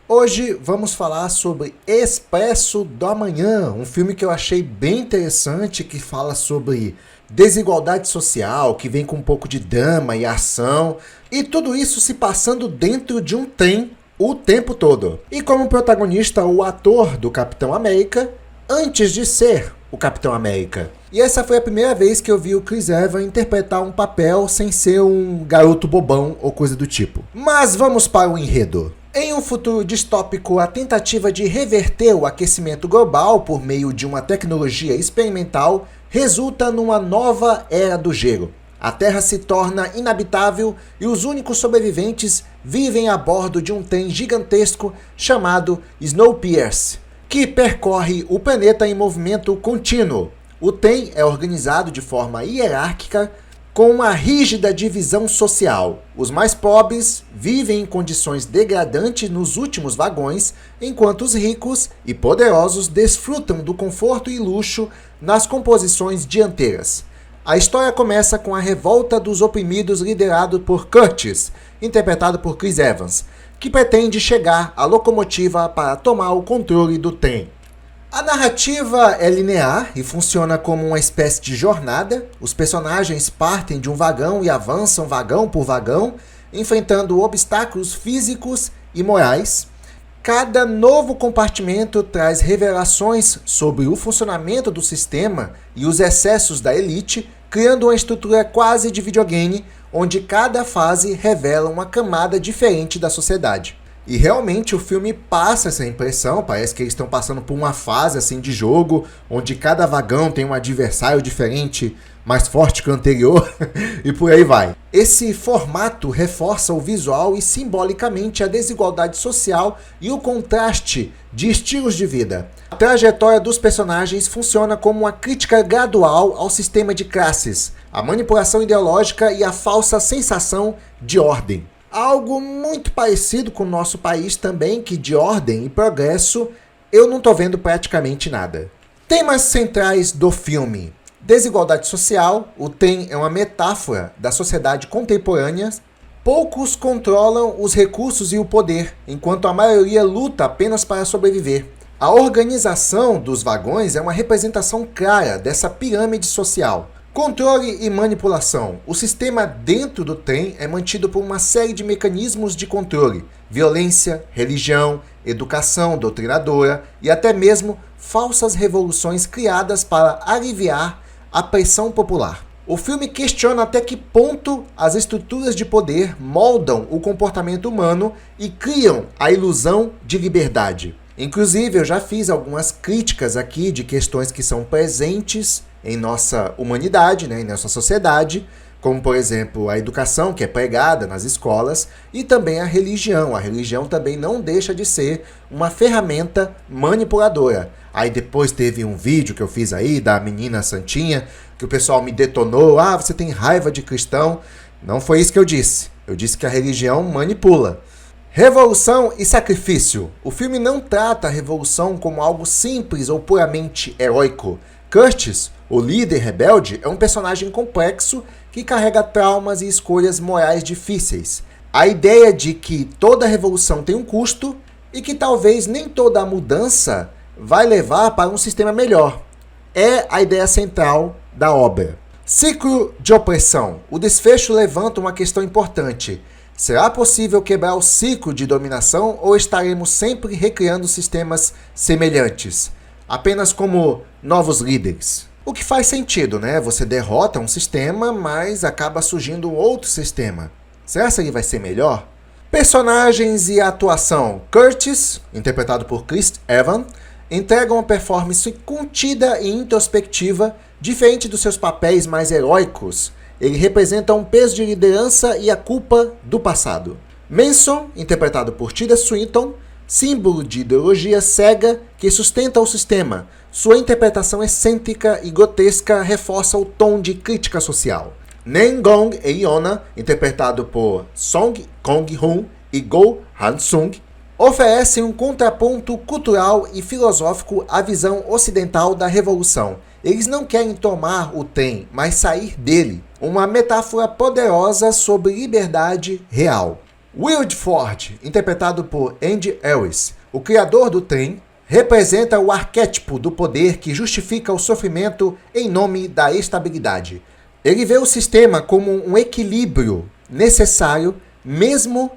Hoje vamos falar sobre Expresso do Amanhã, um filme que eu achei bem interessante, que fala sobre desigualdade social, que vem com um pouco de drama e ação, e tudo isso se passando dentro de um trem o tempo todo. E como protagonista, o ator do Capitão América, antes de ser o Capitão América. E essa foi a primeira vez que eu vi o Chris Evans interpretar um papel sem ser um garoto bobão ou coisa do tipo. Mas vamos para o enredo. Em um futuro distópico, a tentativa de reverter o aquecimento global por meio de uma tecnologia experimental resulta numa nova era do gelo. A Terra se torna inabitável e os únicos sobreviventes vivem a bordo de um trem gigantesco chamado Snowpiercer, que percorre o planeta em movimento contínuo. O trem é organizado de forma hierárquica, com uma rígida divisão social. Os mais pobres vivem em condições degradantes nos últimos vagões, enquanto os ricos e poderosos desfrutam do conforto e luxo nas composições dianteiras. A história começa com a revolta dos oprimidos liderado por Curtis, interpretado por Chris Evans, que pretende chegar à locomotiva para tomar o controle do trem. A narrativa é linear e funciona como uma espécie de jornada. Os personagens partem de um vagão e avançam vagão por vagão, enfrentando obstáculos físicos e morais. Cada novo compartimento traz revelações sobre o funcionamento do sistema e os excessos da elite, criando uma estrutura quase de videogame, onde cada fase revela uma camada diferente da sociedade. E realmente o filme passa essa impressão, parece que eles estão passando por uma fase assim de jogo, onde cada vagão tem um adversário diferente, mais forte que o anterior, e por aí vai. Esse formato reforça o visual e simbolicamente a desigualdade social e o contraste de estilos de vida. A trajetória dos personagens funciona como uma crítica gradual ao sistema de classes, a manipulação ideológica e a falsa sensação de ordem. Algo muito parecido com o nosso país também, que de ordem e progresso eu não estou vendo praticamente nada. Temas centrais do filme. Desigualdade social, o trem é uma metáfora da sociedade contemporânea. Poucos controlam os recursos e o poder, enquanto a maioria luta apenas para sobreviver. A organização dos vagões é uma representação clara dessa pirâmide social. Controle e manipulação. O sistema dentro do trem é mantido por uma série de mecanismos de controle: violência, religião, educação doutrinadora e até mesmo falsas revoluções criadas para aliviar a pressão popular. O filme questiona até que ponto as estruturas de poder moldam o comportamento humano e criam a ilusão de liberdade. Inclusive, eu já fiz algumas críticas aqui de questões que são presentes em nossa humanidade, em nossa sociedade, como, por exemplo, a educação que é pregada nas escolas e também a religião. A religião também não deixa de ser uma ferramenta manipuladora. Aí depois teve um vídeo que eu fiz aí da menina santinha, que o pessoal me detonou: ah, você tem raiva de cristão. Não foi isso que eu disse. Eu disse que a religião manipula. Revolução e sacrifício. O filme não trata a revolução como algo simples ou puramente heróico. Curtis, o líder rebelde, é um personagem complexo que carrega traumas e escolhas morais difíceis. A ideia de que toda revolução tem um custo e que talvez nem toda a mudança vai levar para um sistema melhor é a ideia central da obra. Ciclo de opressão. O desfecho levanta uma questão importante. Será possível quebrar o ciclo de dominação ou estaremos sempre recriando sistemas semelhantes, apenas como novos líderes? O que faz sentido, né? Você derrota um sistema, mas acaba surgindo um outro sistema. Será que ele vai ser melhor? Personagens e atuação. Curtis, interpretado por Chris Evans, entrega uma performance contida e introspectiva, diferente dos seus papéis mais heróicos. Ele representa um peso de liderança e a culpa do passado. Manson, interpretado por Tilda Swinton, símbolo de ideologia cega que sustenta o sistema. Sua interpretação excêntrica e grotesca reforça o tom de crítica social. Nengong Eona, interpretado por Song Kong-hoon e Go Han-sung, oferecem um contraponto cultural e filosófico à visão ocidental da revolução. Eles não querem tomar o trem, mas sair dele. Uma metáfora poderosa sobre liberdade real. Wilde Ford, interpretado por Andy Harris, o criador do trem, representa o arquétipo do poder que justifica o sofrimento em nome da estabilidade. Ele vê o sistema como um equilíbrio necessário, mesmo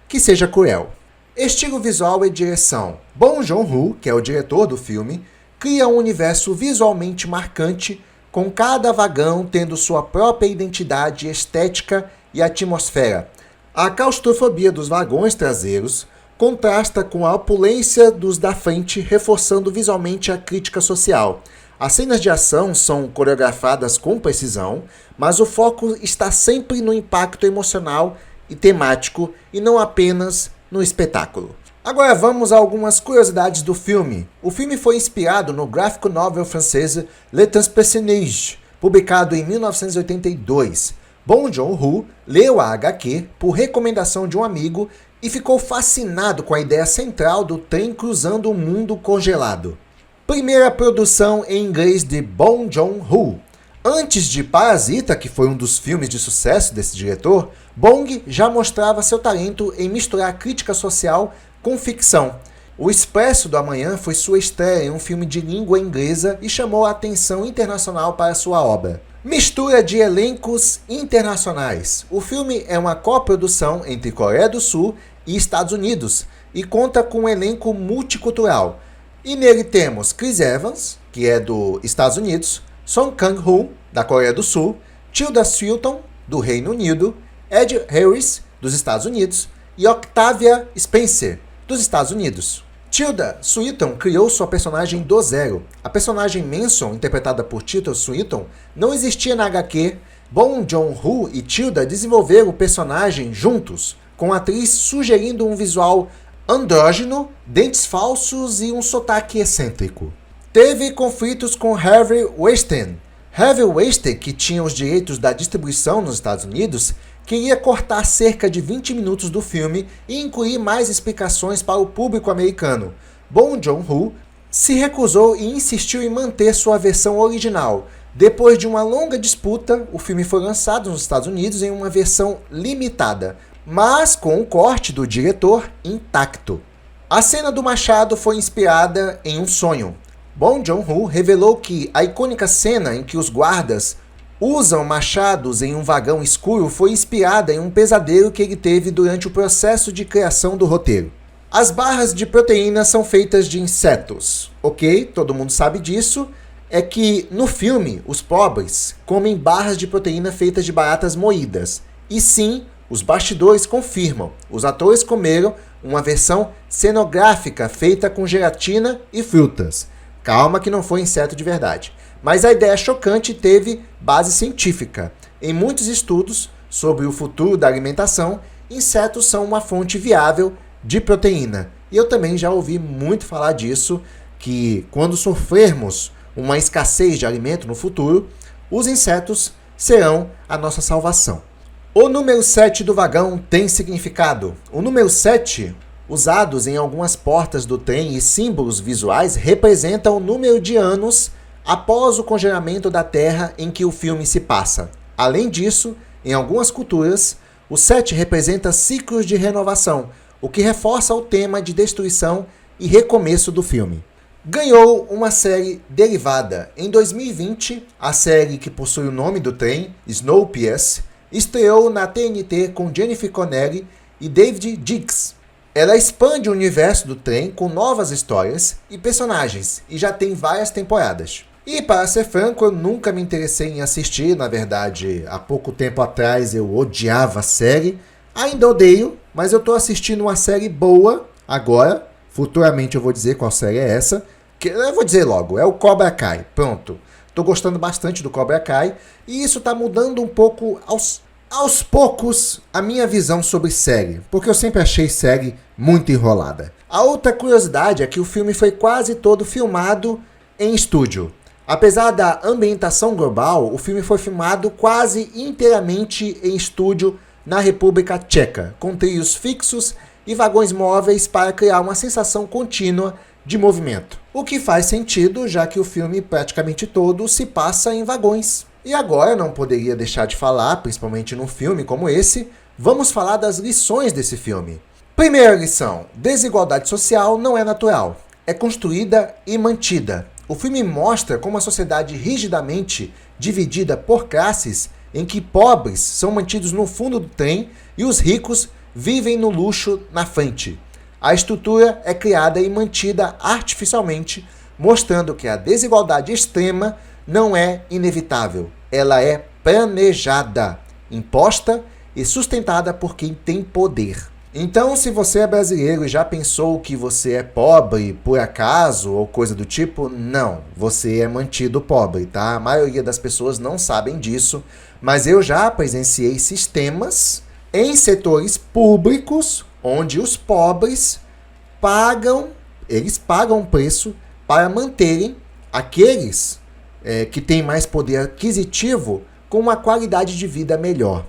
que seja cruel. Estilo visual e direção. Bong Joon-ho, que é o diretor do filme, cria um universo visualmente marcante, com cada vagão tendo sua própria identidade estética e atmosfera. A claustrofobia dos vagões traseiros contrasta com a opulência dos da frente, reforçando visualmente a crítica social. As cenas de ação são coreografadas com precisão, mas o foco está sempre no impacto emocional e temático e não apenas no espetáculo. Agora vamos a algumas curiosidades do filme. O filme foi inspirado no graphic novel francês Les Temps Personnages, publicado em 1982. Bong Joon-ho leu a HQ por recomendação de um amigo e ficou fascinado com a ideia central do trem cruzando o mundo congelado. Primeira produção em inglês de Bong Joon-ho. Antes de Parasita, que foi um dos filmes de sucesso desse diretor, Bong já mostrava seu talento em misturar crítica social com ficção. O Expresso do Amanhã foi sua estreia em um filme de língua inglesa e chamou a atenção internacional para sua obra. Mistura de elencos internacionais. O filme é uma coprodução entre Coreia do Sul e Estados Unidos e conta com um elenco multicultural. E nele temos Chris Evans, que é dos Estados Unidos, Song Kang-ho, da Coreia do Sul, Tilda Swinton, do Reino Unido, Ed Harris, dos Estados Unidos, e Octavia Spencer, dos Estados Unidos. Tilda Swinton criou sua personagem do zero. A personagem Manson, interpretada por Tilda Swinton, não existia na HQ. Bong Joon-ho e Tilda desenvolveram o personagem juntos, com a atriz sugerindo um visual andrógeno, dentes falsos e um sotaque excêntrico. Teve conflitos com Harvey Weinstein. Harvey Weinstein, que tinha os direitos da distribuição nos Estados Unidos, queria cortar cerca de 20 minutos do filme e incluir mais explicações para o público americano. Bong Joon-ho se recusou e insistiu em manter sua versão original. Depois de uma longa disputa, o filme foi lançado nos Estados Unidos em uma versão limitada, mas com o corte do diretor intacto. A cena do machado foi inspirada em um sonho. Bong Joon-ho revelou que a icônica cena em que os guardas usam machados em um vagão escuro foi inspirada em um pesadelo que ele teve durante o processo de criação do roteiro. As barras de proteína são feitas de insetos, ok? Todo mundo sabe disso. É que no filme, os pobres comem barras de proteína feitas de baratas moídas. E sim, os bastidores confirmam. Os atores comeram uma versão cenográfica feita com gelatina e frutas. Calma que não foi inseto de verdade. Mas a ideia chocante teve base científica. Em muitos estudos sobre o futuro da alimentação, insetos são uma fonte viável de proteína. E eu também já ouvi muito falar disso, que quando sofrermos uma escassez de alimento no futuro, os insetos serão a nossa salvação. O número 7 do vagão tem significado. O número 7, usados em algumas portas do trem e símbolos visuais, representam o número de anos após o congelamento da Terra em que o filme se passa. Além disso, em algumas culturas, o 7 representa ciclos de renovação, o que reforça o tema de destruição e recomeço do filme. Ganhou uma série derivada. Em 2020, a série que possui o nome do trem, Snowpiercer, estreou na TNT com Jennifer Connelly e David Diggs. Ela expande o universo do trem com novas histórias e personagens, e já tem várias temporadas. E para ser franco, eu nunca me interessei em assistir, na verdade, há pouco tempo atrás eu odiava a série. Ainda odeio, mas eu tô assistindo uma série boa agora. Futuramente eu vou dizer qual série é essa. Que eu vou dizer logo, é o Cobra Kai. Pronto. Tô gostando bastante do Cobra Kai e isso tá mudando um pouco aos poucos a minha visão sobre série, porque eu sempre achei série muito enrolada. A outra curiosidade é que o filme foi quase todo filmado em estúdio. Apesar da ambientação global, o filme foi filmado quase inteiramente em estúdio na República Tcheca, com trilhos fixos e vagões móveis para criar uma sensação contínua de movimento. O que faz sentido, já que o filme praticamente todo se passa em vagões. E agora, não poderia deixar de falar, principalmente num filme como esse, Vamos falar das lições desse filme. Primeira lição: desigualdade social não é natural, é construída e mantida. O filme mostra como a sociedade rigidamente dividida por classes, em que pobres são mantidos no fundo do trem e os ricos vivem no luxo na frente. A estrutura é criada e mantida artificialmente, mostrando que a desigualdade extrema não é inevitável, ela é planejada, imposta e sustentada por quem tem poder. Então, se você é brasileiro e já pensou que você é pobre por acaso ou coisa do tipo, não, você é mantido pobre, tá? A maioria das pessoas não sabem disso, mas eu já presenciei sistemas em setores públicos onde os pobres pagam um preço para manterem aqueles que têm mais poder aquisitivo com uma qualidade de vida melhor.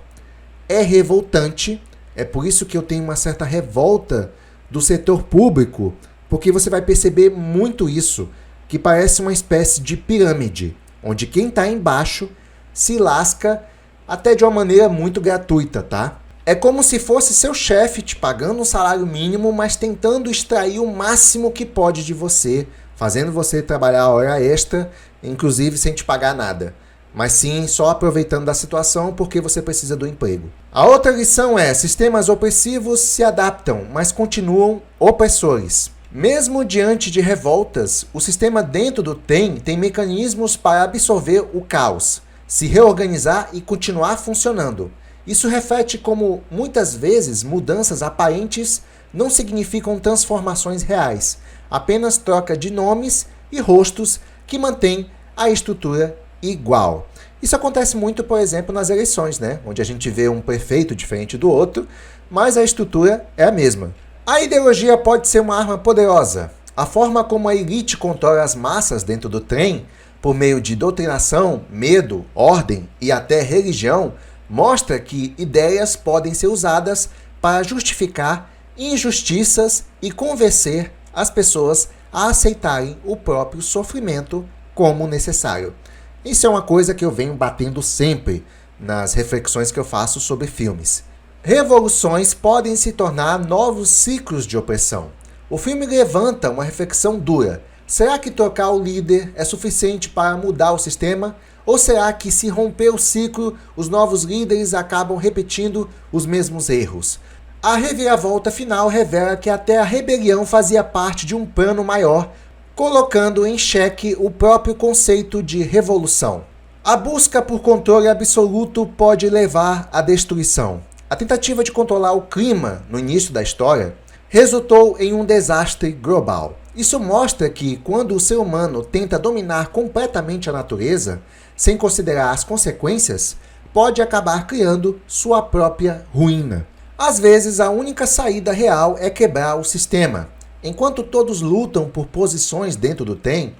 É revoltante. É por isso que eu tenho uma certa revolta do setor público, porque você vai perceber muito isso, que parece uma espécie de pirâmide, onde quem está embaixo se lasca até de uma maneira muito gratuita, tá? É como se fosse seu chefe te pagando um salário mínimo, mas tentando extrair o máximo que pode de você, fazendo você trabalhar a hora extra, inclusive sem te pagar nada. Mas sim só aproveitando da situação porque você precisa do emprego. A outra lição é: sistemas opressivos se adaptam, mas continuam opressores. Mesmo diante de revoltas, o sistema dentro do TEM tem mecanismos para absorver o caos, se reorganizar e continuar funcionando. Isso reflete como, muitas vezes, mudanças aparentes não significam transformações reais, apenas troca de nomes e rostos que mantém a estrutura igual. Isso acontece muito, por exemplo, nas eleições, né? Onde a gente vê um prefeito diferente do outro, mas a estrutura é a mesma. A ideologia pode ser uma arma poderosa. A forma como a elite controla as massas dentro do trem, por meio de doutrinação, medo, ordem e até religião, mostra que ideias podem ser usadas para justificar injustiças e convencer as pessoas a aceitarem o próprio sofrimento como necessário. Isso é uma coisa que eu venho batendo sempre nas reflexões que eu faço sobre filmes. Revoluções podem se tornar novos ciclos de opressão. O filme levanta uma reflexão dura. Será que trocar o líder é suficiente para mudar o sistema? Ou será que, se romper o ciclo, os novos líderes acabam repetindo os mesmos erros? A reviravolta final revela que até a rebelião fazia parte de um plano maior, colocando em xeque o próprio conceito de revolução. A busca por controle absoluto pode levar à destruição. A tentativa de controlar o clima no início da história resultou em um desastre global. Isso mostra que, quando o ser humano tenta dominar completamente a natureza, sem considerar as consequências, pode acabar criando sua própria ruína. Às vezes, a única saída real é quebrar o sistema. Enquanto todos lutam por posições dentro do TEM,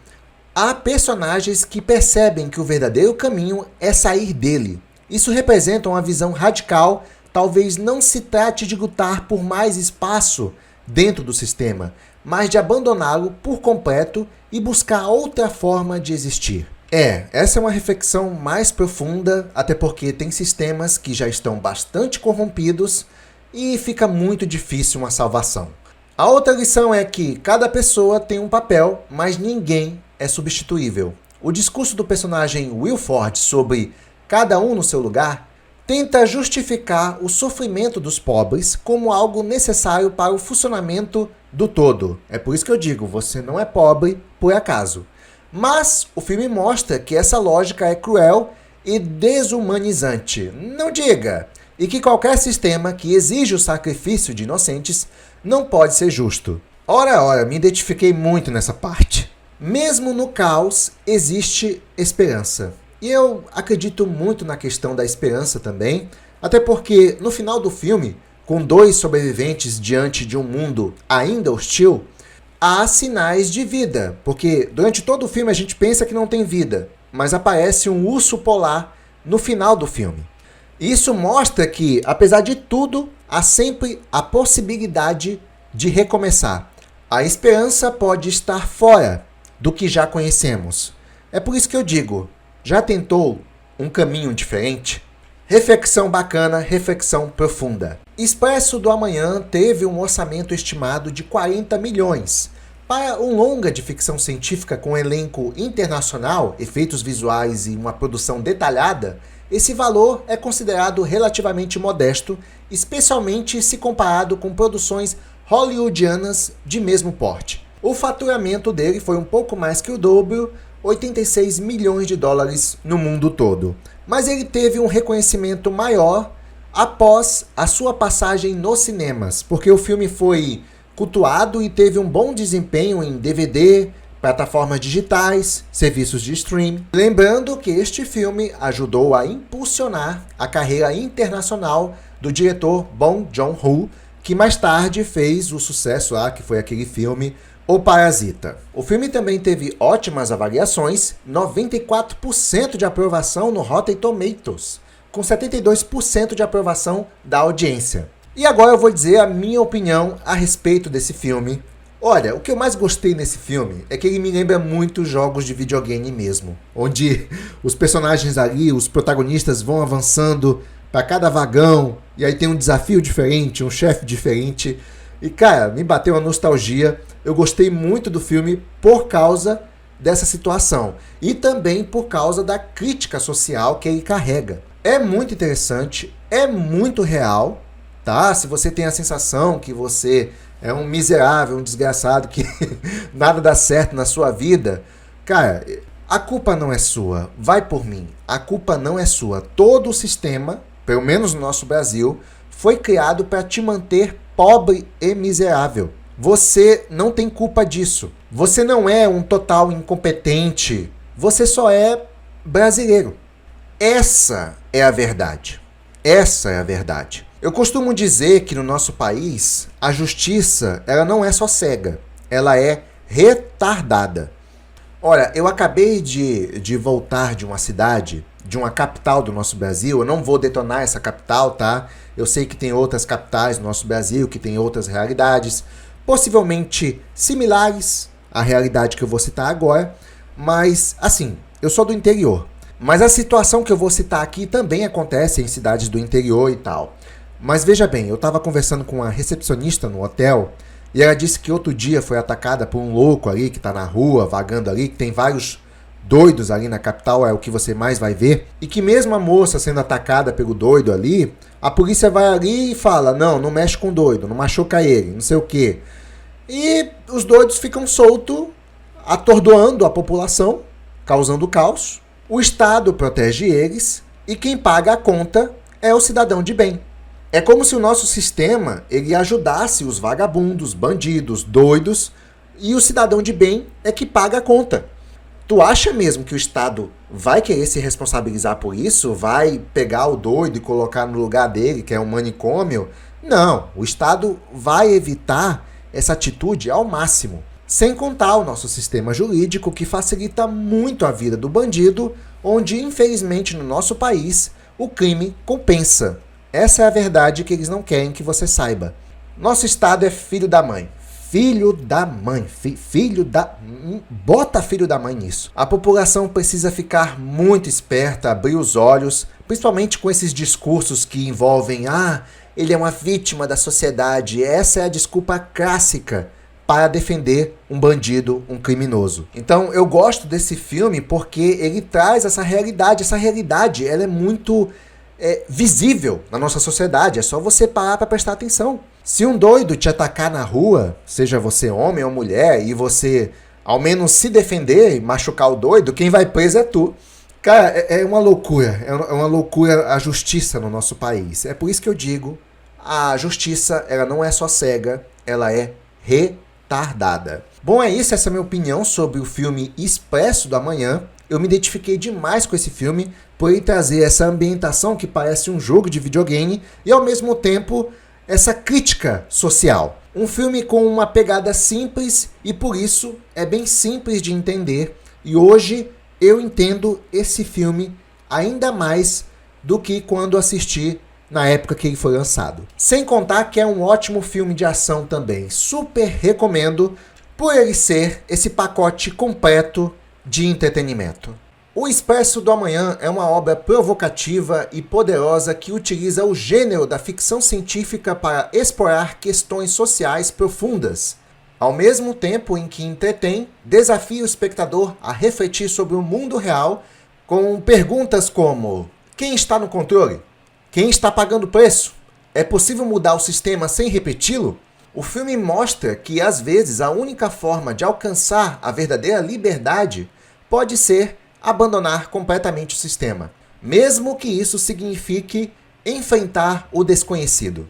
há personagens que percebem que o verdadeiro caminho é sair dele. Isso representa uma visão radical. Talvez não se trate de lutar por mais espaço dentro do sistema, mas de abandoná-lo por completo e buscar outra forma de existir. Essa é uma reflexão mais profunda, até porque tem sistemas que já estão bastante corrompidos e fica muito difícil uma salvação. A outra lição é que cada pessoa tem um papel, mas ninguém é substituível. O discurso do personagem Will Ford sobre cada um no seu lugar tenta justificar o sofrimento dos pobres como algo necessário para o funcionamento do todo. É por isso que eu digo, você não é pobre por acaso. Mas o filme mostra que essa lógica é cruel e desumanizante. Não diga! E que qualquer sistema que exige o sacrifício de inocentes não pode ser justo. Ora, me identifiquei muito nessa parte. Mesmo no caos, existe esperança. E eu acredito muito na questão da esperança também, até porque no final do filme, com 2 sobreviventes diante de um mundo ainda hostil, há sinais de vida, porque durante todo o filme a gente pensa que não tem vida, mas aparece um urso polar no final do filme. Isso mostra que, apesar de tudo, há sempre a possibilidade de recomeçar. A esperança pode estar fora do que já conhecemos. É por isso que eu digo, já tentou um caminho diferente? Reflexão bacana, reflexão profunda. Expresso do Amanhã teve um orçamento estimado de 40 milhões. Para um longa de ficção científica com elenco internacional, efeitos visuais e uma produção detalhada, esse valor é considerado relativamente modesto, especialmente se comparado com produções hollywoodianas de mesmo porte. O faturamento dele foi um pouco mais que o dobro, 86 milhões de dólares no mundo todo. Mas ele teve um reconhecimento maior após a sua passagem nos cinemas, porque o filme foi cultuado e teve um bom desempenho em DVD, plataformas digitais, serviços de streaming. Lembrando que este filme ajudou a impulsionar a carreira internacional do diretor Bong Joon-ho, que mais tarde fez o sucesso lá, que foi aquele filme O Parasita. O filme também teve ótimas avaliações, 94% de aprovação no Rotten Tomatoes, com 72% de aprovação da audiência. E agora eu vou dizer a minha opinião a respeito desse filme. Olha, o que eu mais gostei nesse filme é que ele me lembra muito jogos de videogame mesmo, onde os personagens ali, os protagonistas vão avançando para cada vagão, e aí tem um desafio diferente, um chefe diferente. E cara, me bateu uma nostalgia. Eu gostei muito do filme por causa dessa situação e também por causa da crítica social que ele carrega. É muito interessante, é muito real, tá? Se você tem a sensação que você é um miserável, um desgraçado, que nada dá certo na sua vida, cara, a culpa não é sua. Vai por mim. A culpa não é sua. Todo o sistema, pelo menos no nosso Brasil, foi criado para te manter pobre e miserável. Você não tem culpa disso. Você não é um total incompetente. Você só é brasileiro. Essa é a verdade. Essa é a verdade. Eu costumo dizer que no nosso país, a justiça ela não é só cega, ela é retardada. Olha, eu acabei de voltar de uma cidade, de uma capital do nosso Brasil. Eu não vou detonar essa capital, tá? Eu sei que tem outras capitais no nosso Brasil, que tem outras realidades, possivelmente similares à realidade que eu vou citar agora, mas, assim, eu sou do interior. Mas a situação que eu vou citar aqui também acontece em cidades do interior e tal. Mas veja bem, eu estava conversando com uma recepcionista no hotel e ela disse que outro dia foi atacada por um louco ali que está na rua, vagando ali, que tem vários doidos ali na capital, é o que você mais vai ver. E que mesmo a moça sendo atacada pelo doido ali, a polícia vai ali e fala, não mexe com o doido, não machuca ele, não sei o quê. E os doidos ficam soltos, atordoando a população, causando caos. O Estado protege eles e quem paga a conta é o cidadão de bem. É como se o nosso sistema ele ajudasse os vagabundos, bandidos, doidos, e o cidadão de bem é que paga a conta. Tu acha mesmo que o Estado vai querer se responsabilizar por isso? Vai pegar o doido e colocar no lugar dele, que é um manicômio? Não, o Estado vai evitar essa atitude ao máximo. Sem contar o nosso sistema jurídico que facilita muito a vida do bandido, onde infelizmente no nosso país o crime compensa. Essa é a verdade que eles não querem que você saiba. Nosso Estado é filho da mãe. Filho da mãe. Bota filho da mãe nisso. A população precisa ficar muito esperta, abrir os olhos, principalmente com esses discursos que envolvem ele é uma vítima da sociedade. Essa é a desculpa clássica para defender um bandido, um criminoso. Então eu gosto desse filme porque ele traz essa realidade. Essa realidade ela é muito visível na nossa sociedade, é só você parar para prestar atenção. Se um doido te atacar na rua, seja você homem ou mulher, e você ao menos se defender e machucar o doido, quem vai preso é tu. Cara, é uma loucura a justiça no nosso país. É por isso que eu digo, a justiça ela não é só cega, ela é retardada. Bom, é isso, essa é a minha opinião sobre o filme Expresso do Amanhã. Eu me identifiquei demais com esse filme por ele trazer essa ambientação que parece um jogo de videogame e ao mesmo tempo essa crítica social. Um filme com uma pegada simples e por isso é bem simples de entender e hoje eu entendo esse filme ainda mais do que quando assisti na época que ele foi lançado. Sem contar que é um ótimo filme de ação também. Super recomendo por ele ser esse pacote completo de entretenimento. O Expresso do Amanhã é uma obra provocativa e poderosa que utiliza o gênero da ficção científica para explorar questões sociais profundas. Ao mesmo tempo em que entretém, desafia o espectador a refletir sobre o mundo real com perguntas como: quem está no controle? Quem está pagando o preço? É possível mudar o sistema sem repeti-lo? O filme mostra que, às vezes, a única forma de alcançar a verdadeira liberdade pode ser abandonar completamente o sistema, mesmo que isso signifique enfrentar o desconhecido.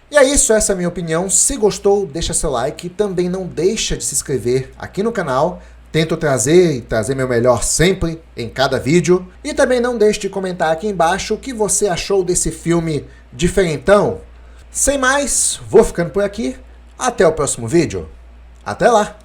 E é isso, essa é a minha opinião. Se gostou, deixa seu like. Também não deixa de se inscrever aqui no canal. Tento trazer meu melhor sempre em cada vídeo. E também não deixe de comentar aqui embaixo o que você achou desse filme diferentão. Sem mais, vou ficando por aqui. Até o próximo vídeo. Até lá!